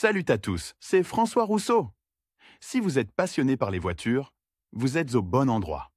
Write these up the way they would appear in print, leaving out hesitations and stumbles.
Salut à tous, c'est François Rousseau. Si vous êtes passionné par les voitures, vous êtes au bon endroit.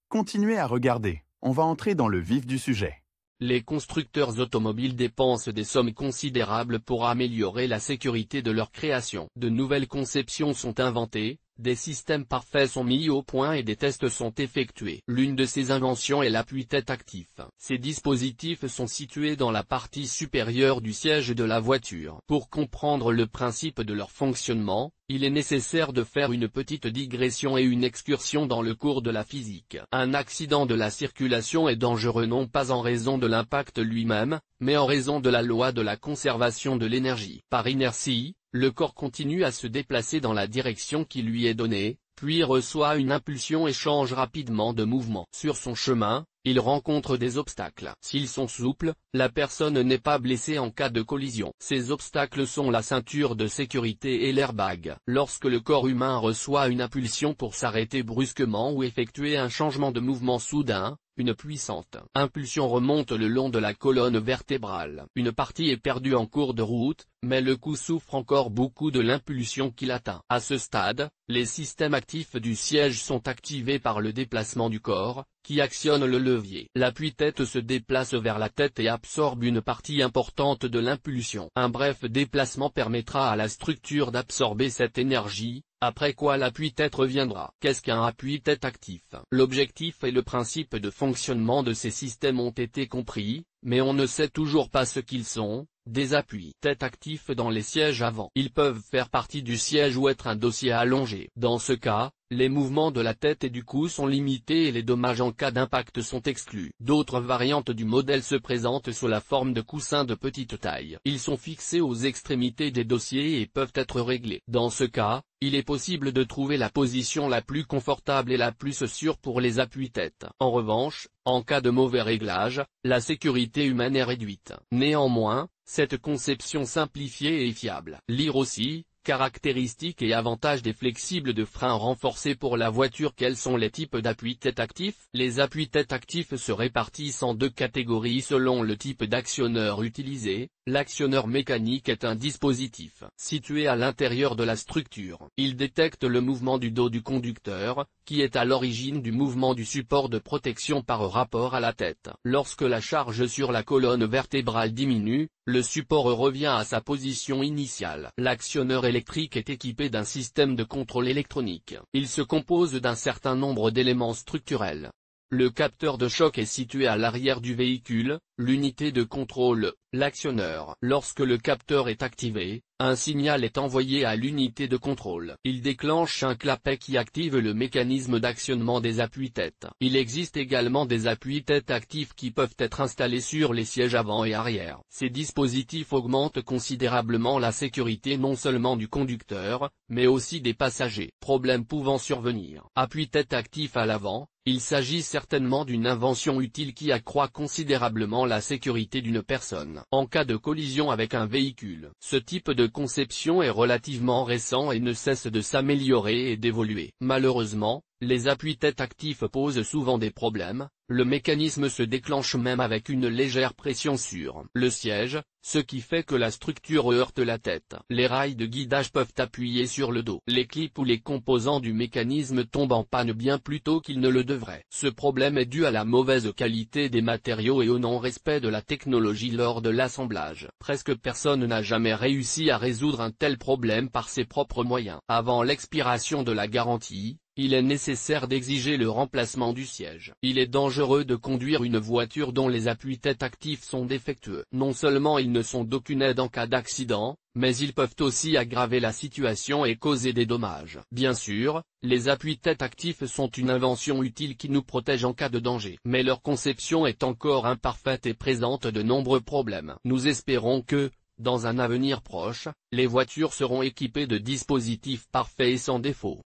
Continuez à regarder, on va entrer dans le vif du sujet. Les constructeurs automobiles dépensent des sommes considérables pour améliorer la sécurité de leur création. De nouvelles conceptions sont inventées, des systèmes parfaits sont mis au point et des tests sont effectués. L'une de ces inventions est l'appui-tête actif. Ces dispositifs sont situés dans la partie supérieure du siège de la voiture. Pour comprendre le principe de leur fonctionnement, il est nécessaire de faire une petite digression et une excursion dans le cours de la physique. Un accident de la circulation est dangereux non pas en raison de l'impact lui-même, mais en raison de la loi de la conservation de l'énergie. Par inertie, le corps continue à se déplacer dans la direction qui lui est donnée, puis reçoit une impulsion et change rapidement de mouvement. Sur son chemin, il rencontre des obstacles. S'ils sont souples, la personne n'est pas blessée en cas de collision. Ces obstacles sont la ceinture de sécurité et l'airbag. Lorsque le corps humain reçoit une impulsion pour s'arrêter brusquement ou effectuer un changement de mouvement soudain, une puissante impulsion remonte le long de la colonne vertébrale. Une partie est perdue en cours de route, mais le cou souffre encore beaucoup de l'impulsion qu'il atteint. À ce stade, les systèmes actifs du siège sont activés par le déplacement du corps, qui actionne le levier. L'appui-tête se déplace vers la tête et absorbe une partie importante de l'impulsion. Un bref déplacement permettra à la structure d'absorber cette énergie, après quoi l'appui-tête reviendra. Qu'est-ce qu'un appui-tête actif? L'objectif et le principe de fonctionnement de ces systèmes ont été compris, mais on ne sait toujours pas ce qu'ils sont. Des appuis-tête actifs dans les sièges avant. Ils peuvent faire partie du siège ou être un dossier allongé. Dans ce cas, les mouvements de la tête et du cou sont limités et les dommages en cas d'impact sont exclus. D'autres variantes du modèle se présentent sous la forme de coussins de petite taille. Ils sont fixés aux extrémités des dossiers et peuvent être réglés. Dans ce cas, il est possible de trouver la position la plus confortable et la plus sûre pour les appuis-tête. En revanche, en cas de mauvais réglage, la sécurité humaine est réduite. Néanmoins, cette conception simplifiée est fiable. Lire aussi, caractéristiques et avantages des flexibles de frein renforcés pour la voiture. Quels sont les types d'appui-tête actifs? Les appuis-tête actifs se répartissent en deux catégories selon le type d'actionneur utilisé. L'actionneur mécanique est un dispositif situé à l'intérieur de la structure. Il détecte le mouvement du dos du conducteur, qui est à l'origine du mouvement du support de protection par rapport à la tête. Lorsque la charge sur la colonne vertébrale diminue, le support revient à sa position initiale. L'actionneur électrique est équipé d'un système de contrôle électronique. Il se compose d'un certain nombre d'éléments structurels. Le capteur de choc est situé à l'arrière du véhicule, l'unité de contrôle, l'actionneur. Lorsque le capteur est activé, un signal est envoyé à l'unité de contrôle. Il déclenche un clapet qui active le mécanisme d'actionnement des appuis-tête. Il existe également des appuis-tête actifs qui peuvent être installés sur les sièges avant et arrière. Ces dispositifs augmentent considérablement la sécurité non seulement du conducteur, mais aussi des passagers. Problème pouvant survenir. Appuis-tête actif à l'avant. Il s'agit certainement d'une invention utile qui accroît considérablement la sécurité d'une personne. En cas de collision avec un véhicule, ce type de conception est relativement récent et ne cesse de s'améliorer et d'évoluer. Malheureusement, les appuis-tête actifs posent souvent des problèmes. Le mécanisme se déclenche même avec une légère pression sur le siège, ce qui fait que la structure heurte la tête. Les rails de guidage peuvent appuyer sur le dos. Les clips ou les composants du mécanisme tombent en panne bien plus tôt qu'ils ne le devraient. Ce problème est dû à la mauvaise qualité des matériaux et au non-respect de la technologie lors de l'assemblage. Presque personne n'a jamais réussi à résoudre un tel problème par ses propres moyens. Avant l'expiration de la garantie, il est nécessaire d'exiger le remplacement du siège. Il est dangereux de conduire une voiture dont les appuis-tête actifs sont défectueux. Non seulement ils ne sont d'aucune aide en cas d'accident, mais ils peuvent aussi aggraver la situation et causer des dommages. Bien sûr, les appuis-tête actifs sont une invention utile qui nous protège en cas de danger. Mais leur conception est encore imparfaite et présente de nombreux problèmes. Nous espérons que, dans un avenir proche, les voitures seront équipées de dispositifs parfaits et sans défaut.